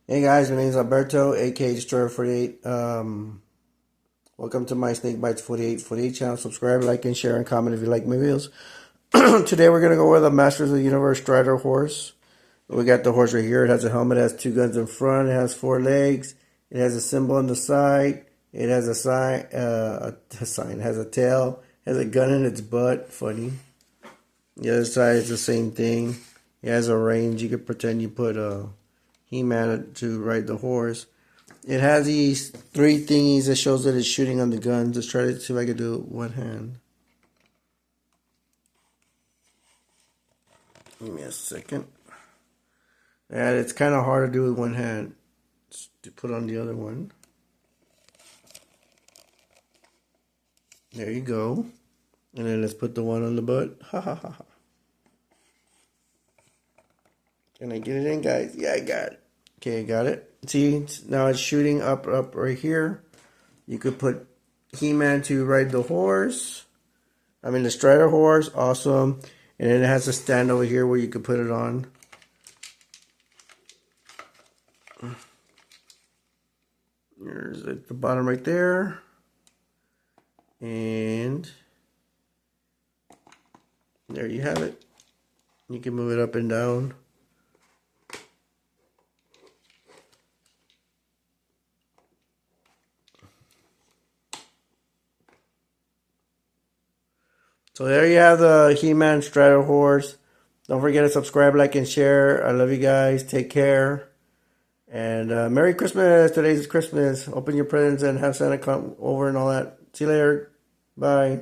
Hey guys, my name is Alberto, aka Stridor 48. Welcome to my Snake Bites 48 channel. Subscribe, like, and share, and comment if you like my videos. Today we're gonna go with the Masters of the Universe Stridor horse. We got the horse right here. It has a helmet, it has two guns in front, it has four legs, it has a symbol on the side, it has a sign, it has a tail, it has a gun in its butt. Funny. The other side is the same thing. It has a range. You could pretend you put a He-Man to ride the horse. It has these three thingies that shows that it's shooting on the gun. Let's try to see if I can do it with one hand. Give me a second. And it's kind of hard to do with one hand. To put on the other one. There you go. And then let's put the one on the butt. Ha ha ha ha. Can I get it in, guys? Yeah, I got it. Okay, I got it. See, now it's shooting up right here. You could put He-Man to ride the horse. I mean, the Stridor horse. Awesome. And then it has a stand over here where you could put it on. There's at the bottom right there. And there you have it. You can move it up and down. So there you have the He-Man Stridor horse. Don't forget to subscribe, like, and share. I love you guys. Take care. And Merry Christmas. Today's Christmas. Open your presents and have Santa come over and all that. See you later. Bye.